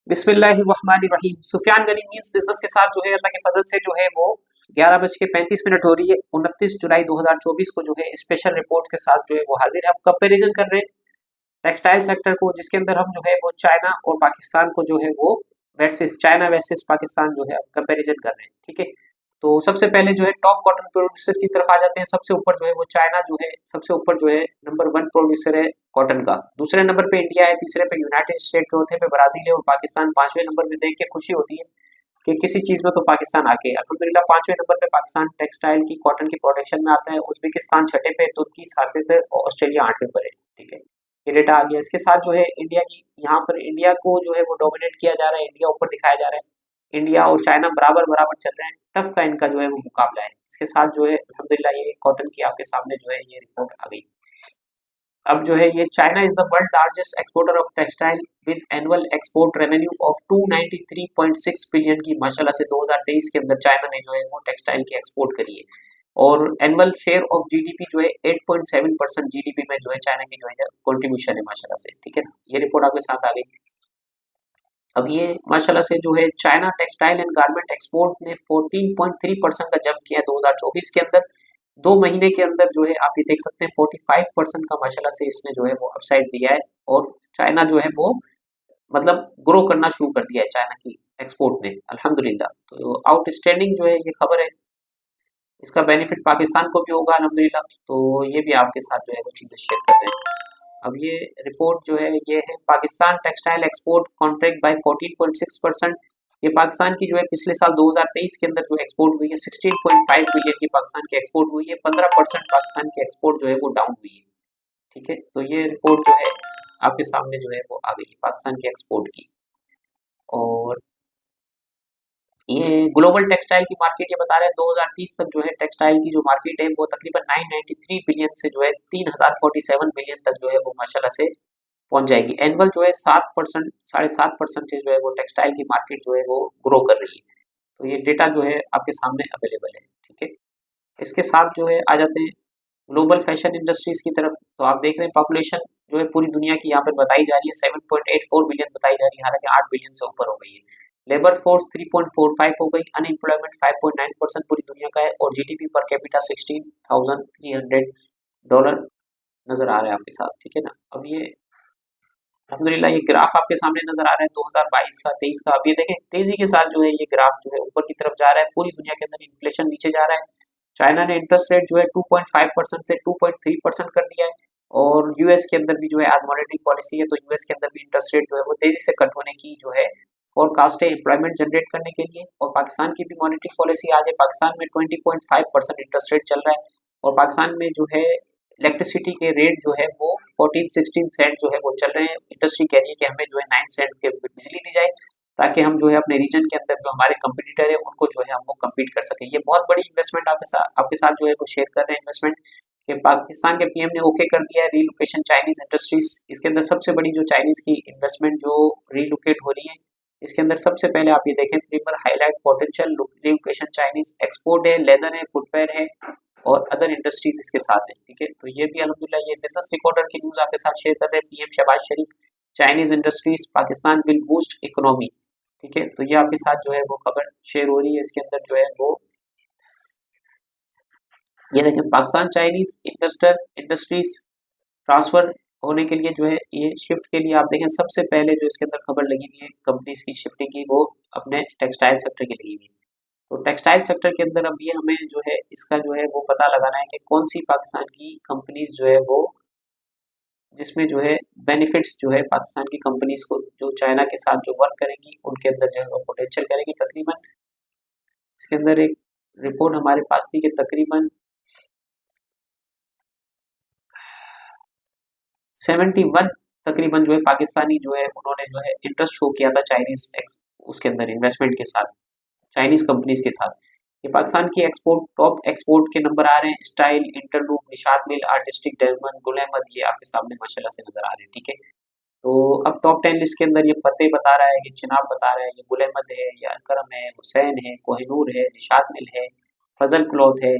बिस्मिल्लाहिर्रहमानिर्रहीम। Sufiyan Ghani means business के साथ जो है अल्लाह के फजल से जो है वो 11:35 हो रही है। 29 जुलाई 2024 को जो है स्पेशल रिपोर्ट के साथ जो है वो हाजिर है। हम कंपेरिजन कर रहे हैं टेक्सटाइल सेक्टर को, जिसके अंदर हम जो है वो चाइना और पाकिस्तान को जो है वो वर्सेस चाइना वर्सेस पाकिस्तान जो है कंपेरिजन कर रहे हैं। ठीक है, तो सबसे पहले जो है टॉप कॉटन प्रोड्यूसर की तरफ आ जाते हैं। सबसे ऊपर जो है वो चाइना जो है सबसे ऊपर जो है नंबर 1 प्रोड्यूसर है कॉटन का। दूसरे नंबर पे इंडिया है, तीसरे पे यूनाइटेड स्टेट, चौथे पे ब्राजील है और पाकिस्तान 5वें नंबर में। देख के खुशी होती है कि किसी चीज में तो पाकिस्तान आगे है। अल्हम्दुलिल्लाह 5वें नंबर पे पाकिस्तान टेक्सटाइल की कॉटन की प्रोडक्शन में आता है। उज्बेकिस्तान 6ठे पे, तुर्की 7वें पे और ऑस्ट्रेलिया 8वें पर है। ठीक है, ये डेटा आ गया। इसके साथ जो है इंडिया की, यहाँ पर इंडिया को जो है वो डोमिनेट किया जा रहा है, इंडिया ऊपर दिखाया जा रहा है। इंडिया और चाइना बराबर बराबर चल रहे हैं। टफ का इनका जो है वो मुकाबला है। इसके साथ जो है अल्हम्दुलिल्लाह ये कॉटन की आपके सामने जो है ये रिपोर्ट आ गई। अब जो है ये China is the world largest exporter of textile with annual export revenue of 293.6 billion की माशाल्लाह से 2023 के अंदर चाइना ने जो है वो टेक्सटाइल की एक्सपोर्ट करी है। और एनुअल शेयर ऑफ जीडीपी जो है 8.7% जीडीपी में जो है चाइना की जो है कंट्रीब्यूशन है माशाल्लाह से। ठीक है ना, ये रिपोर्ट आपके साथ आ गई। अब ये माशाल्लाह से जो है China textile and garment export ने 14.3% का जंप किया 2024 के अंदर। 2 महीने के अंदर जो है आप ये देख सकते हैं 45% का माशाल्लाह से इसने जो है वो अपसाइड दिया है। और चाइना जो है वो मतलब ग्रो करना शुरू कर दिया है चाइना की एक्सपोर्ट ने, अल्हम्दुलिल्लाह। तो आउटस्टैंडिंग जो है ये खबर है, इसका बेनिफिट पाकिस्तान को भी होगा अल्हम्दुलिल्लाह। तो ये भी आपके साथ जो है वो चीज़ें शेयर कर रहे हैं। अब ये रिपोर्ट जो है ये है Pakistan textile export contract by 14.6%। ये पाकिस्तान की जो है पिछले साल 2023 के अंदर जो एक्सपोर्ट हुई है 16.5 बिलियन की पाकिस्तान की एक्सपोर्ट हुई है। 15% पाकिस्तान की एक्सपोर्ट जो है वो डाउन हुई है। ठीक है, तो ये रिपोर्ट जो है आपके सामने जो है वो आ गई है पाकिस्तान की एक्सपोर्ट की। और ये ग्लोबल टेक्सटाइल की मार्केट ये बता रहे हैं 2030 तक जो है टेक्सटाइल की जो मार्केट है वो तकरीबन 993 बिलियन से जो है 3047 बिलियन तक जो है वो माशाल्लाह से पहुंच जाएगी। एनुअल जो है 7%, 7.5% से जो है वो टेक्सटाइल की मार्केट जो है वो ग्रो कर रही है। तो ये डेटा जो है आपके सामने अवेलेबल है। ठीक है, इसके साथ जो है आ जाते हैं ग्लोबल फैशन इंडस्ट्रीज की तरफ। तो आप देख रहे हैं पॉपुलेशन जो है पूरी दुनिया की यहाँ पर बताई जा रही है 7.84 बिलियन बताई जा रही है, हालांकि 8 बिलियन से ऊपर हो गई है। लेबर फोर्स 3.45 हो गई। अनएम्प्लॉयमेंट 5.9% पूरी दुनिया का है। और जीडीपी पर कैपिटा $16,300 नजर आ रहा है आपके साथ। ठीक है ना, अब ये अल्हम्दुलिल्लाह ये ग्राफ आपके सामने नजर आ रहा है 2022 का 23 का। अब ये देखें तेजी के साथ जो है ये ग्राफ जो है ऊपर की तरफ जा रहा है। पूरी दुनिया के अंदर इन्फ्लेशन नीचे जा रहा है। चाइना ने इंटरेस्ट रेट जो है 2.5% से 2.3% कर दिया है। और यूएस के अंदर भी जो है आज मॉनेटरी पॉलिसी है, तो यूएस के अंदर भी इंटरेस्ट रेट जो है वो तेजी से कट होने की जो है फोरकास्ट है एम्प्लॉयमेंट जनरेट करने के लिए। और पाकिस्तान की भी मॉनेटरी पॉलिसी आज है। पाकिस्तान में 20.5% इंटरेस्ट रेट चल रहा है। और पाकिस्तान में जो है इलेक्ट्रिसिटी के रेट जो है वो 14-16 सेंट जो है वो चल रहे हैं। इंडस्ट्री कह रही है कि हमें जो है 9 सेंट के बिजली दी जाए, ताकि हम जो है अपने रीजन के अंदर जो हमारे कंपटीटर है उनको जो है हम वो कम्पीट कर सकें। ये बहुत बड़ी इन्वेस्टमेंट आपके साथ जो है वो शेयर कर रहे हैं इन्वेस्टमेंट कि पाकिस्तान के पीएम ने ओके कर दिया है रीलोकेशन चाइनीज इंडस्ट्रीज। इसके अंदर सबसे बड़ी जो चाइनीज की इन्वेस्टमेंट जो रीलोकेट हो रही है, इसके अंदर सबसे पहले आप ये देखें premier highlight potential relocation Chinese export है, लेदर है, फुटवेयर है और अदर इंडस्ट्रीज इसके साथ है। ठीक है, तो ये भी अल्हम्दुलिल्लाह ये बिजनेस रिकॉर्डर की न्यूज आपके साथ शेयर कर रहे हैं। PM Shahbaz Sharif Chinese industries Pakistan will boost economy. ठीक है, तो ये आपके साथ जो है वो खबर शेयर हो रही है। इसके अंदर जो है वो ये देखें Pakistan Chinese investor industries transfer होने के लिए जो है ये शिफ्ट के लिए आप देखें सबसे पहले जो इसके अंदर खबर लगी हुई है कंपनीज की शिफ्टिंग की, वो अपने टेक्सटाइल सेक्टर की लगी हुई है। तो टेक्सटाइल सेक्टर के अंदर अब ये हमें जो है इसका जो है वो पता लगाना है कि कौन सी पाकिस्तान की कंपनीज जो है वो जिसमें जो है बेनिफिट्स जो है पाकिस्तान की कंपनीज को जो चाइना के साथ जो वर्क करेंगी उनके अंदर जो है वो पोटेंशियल करेगी। तकरीबन इसके अंदर एक रिपोर्ट हमारे पास थी कि तकरीबन 71 तकरीबन जो है पाकिस्तानी जो है उन्होंने जो है इंटरेस्ट शो किया था चाइनीज उसके अंदर इन्वेस्टमेंट के साथ, चाइनीज कंपनीज के साथ। ये पाकिस्तान की एक्सपोर्ट टॉप एक्सपोर्ट के नंबर आ रहे हैं। स्टाइल, इंटरलूप, निशात मिल, आर्टिस्टिक, डायमंड, गुल अहमद, ये आपके सामने माशाल्लाह से नजर आ रहे हैं। ठीक है, तो अब टॉप 10 लिस्ट के अंदर ये फतेह बता रहा है, ये चिनाब बता रहा है, ये गुल अहमद है, ये अलकरम है, हुसैन है, कोहिनूर है, निशात मिल है, फजल क्लॉथ है,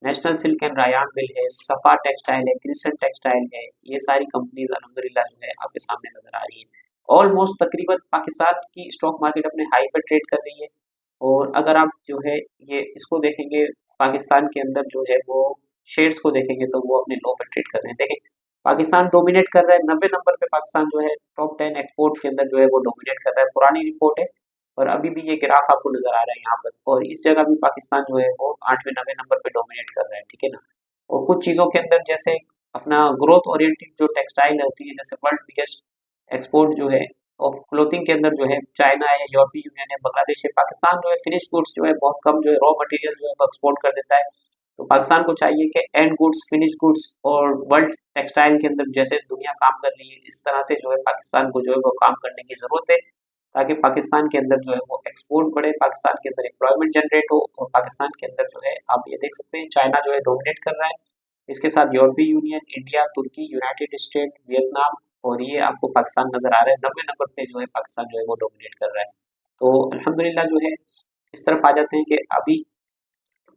नेशनल सिल्क एंड रायान मिल है, सफा टेक्सटाइल है, क्रिसन टेक्सटाइल है। ये सारी कंपनीज अल्हम्दुलिल्लाह जो है आपके सामने नजर आ रही है। ऑलमोस्ट तकरीबन पाकिस्तान की स्टॉक मार्केट अपने हाई पर ट्रेड कर रही है। और अगर आप जो है ये इसको देखेंगे, पाकिस्तान के अंदर जो है वो शेयर्स को देखेंगे तो वो अपने लो पर ट्रेड कर रहे हैं। देखें, पाकिस्तान डोमिनेट कर रहा है, 90 नंबर पे पाकिस्तान जो है टॉप 10 एक्सपोर्ट के अंदर जो है वो डोमिनेट कर रहा है। पुरानी रिपोर्ट है और अभी भी ये ग्राफ आपको नजर आ रहा है यहाँ पर, और इस जगह भी पाकिस्तान जो है वो 8वें 9वें नंबर पे डोमिनेट कर रहा है, ठीक है ना। और कुछ चीज़ों के अंदर जैसे अपना ग्रोथ ओरिएंटेड जो टेक्सटाइल होती है, जैसे वर्ल्ड बिगेस्ट एक्सपोर्ट जो है और क्लोथिंग के अंदर जो है चाइना है, यूरोपीय यूनियन है, बांग्लादेश है। पाकिस्तान जो है फिनिश गुड्स जो है बहुत कम जो है रॉ मटेरियल जो है वो एक्सपोर्ट कर देता है। तो पाकिस्तान को चाहिए कि एंड गुड्स, फिनिश गुड्स और वर्ल्ड टेक्सटाइल के अंदर जैसे दुनिया काम कर रही है इस तरह से जो है पाकिस्तान को जो है वो काम करने की ज़रूरत है, ताकि पाकिस्तान के अंदर जो है वो एक्सपोर्ट बढ़े, पाकिस्तान के अंदर एम्प्लॉयमेंट जनरेट हो। और पाकिस्तान के अंदर जो है आप ये देख सकते हैं चाइना जो है डोमिनेट कर रहा है, इसके साथ यूरोपीय यूनियन, इंडिया, तुर्की, यूनाइटेड स्टेट, वियतनाम, और ये आपको पाकिस्तान नजर आ रहा है 90 नंबर पे जो है पाकिस्तान जो है वो डोमिनेट कर रहा है। तो अल्हम्दुलिल्लाह जो है इस तरफ आ जाते हैं कि अभी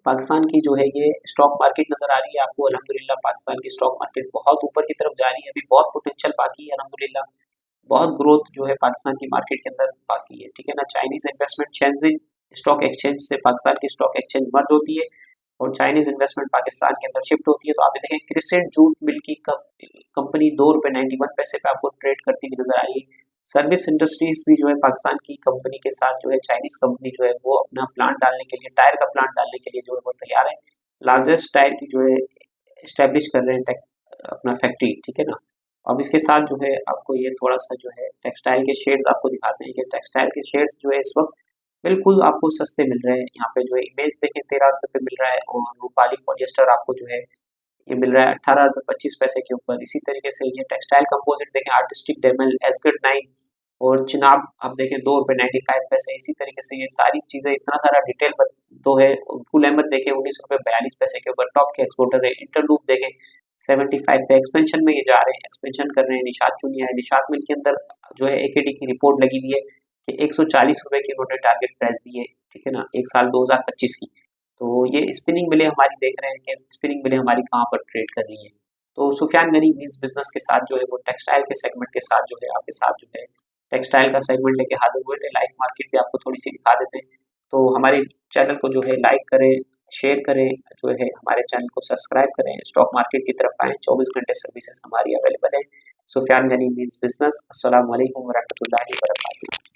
पाकिस्तान की जो है ये स्टॉक मार्केट नजर आ रही है आपको। अल्हम्दुलिल्लाह पाकिस्तान की स्टॉक मार्केट बहुत ऊपर की तरफ जा रही है, अभी बहुत पोटेंशियल बाकी है अल्हम्दुलिल्लाह, बहुत ग्रोथ जो है पाकिस्तान की मार्केट के अंदर बाकी है, ठीक है ना। चाइनीज इन्वेस्टमेंट शेंजिन स्टॉक एक्सचेंज से पाकिस्तान की स्टॉक एक्सचेंज मर्ज होती है और चाइनीज इन्वेस्टमेंट पाकिस्तान के अंदर शिफ्ट होती है। तो आप देखें क्रिसेंट जूट मिल की कंपनी ₹2.91 पे आपको ट्रेड करती हुई नजर आ रही है। सर्विस इंडस्ट्रीज भी जो है पाकिस्तान की कंपनी के साथ जो है चाइनीज कंपनी जो है वो अपना प्लांट डालने के लिए, टायर का प्लांट डालने के लिए जो है वो तैयार है। लार्जेस्ट टायर की जो है इस्टेब्लिश कर रहे हैं अपना फैक्ट्री, ठीक है ना। अब इसके साथ जो है आपको ये थोड़ा सा जो है टेक्सटाइल के शेड्स आपको दिखाते हैं कि टेक्सटाइल के शेड्स जो है इस वक्त बिल्कुल आपको सस्ते मिल रहे हैं। यहाँ पे जो है इमेज देखें 13 रुपये पे मिल रहा है, और रूपाली पॉलिएस्टर आपको जो है ये मिल रहा है 18 रुपये 25 पैसे के ऊपर। इसी तरीके से ये टेक्सटाइल कंपोजिट देखें आर्टिस्टिक डेमल, एसगट 9 और चिनाब आप देखें ₹2.95। इसी तरीके से ये सारी चीज़ें इतना सारा डिटेल तो है। गुल अहमद देखें ₹19.42 के ऊपर टॉप के एक्सपोर्टर है। इंटरलूप देखें 75 पे एक्सपेंशन में ये जा रहे हैं, एक्सपेंशन कर रहे हैं। निशात चुनिया है, निशात मिल के अंदर जो है एकेडी की रिपोर्ट लगी हुई है कि ₹140 की उन्होंने टारगेट प्राइस दी है, ठीक है ना, एक साल 2025 की। तो ये स्पिनिंग मिलें हमारी देख रहे हैं कि स्पिनिंग मिलें हमारी कहाँ पर ट्रेड कर रही है। तो सुफियान गनी मीन्स बिजनेस के साथ जो है वो टेक्सटाइल के सेगमेंट के साथ जो है आपके साथ जो है टेक्सटाइल का सेगमेंट लेके हाजिर हुए थे। लाइफ मार्केट भी आपको थोड़ी सी दिखा देते हैं। तो हमारे चैनल को जो है लाइक करें, शेयर करें, जो है हमारे चैनल को सब्सक्राइब करें, स्टॉक मार्केट की तरफ आएँ, 24 घंटे सर्विसेज हमारी अवेलेबल है। Sufiyan Ghani means business. अस्सलाम वालेकुम वरहमतुल्लाहि वबरकातुहू।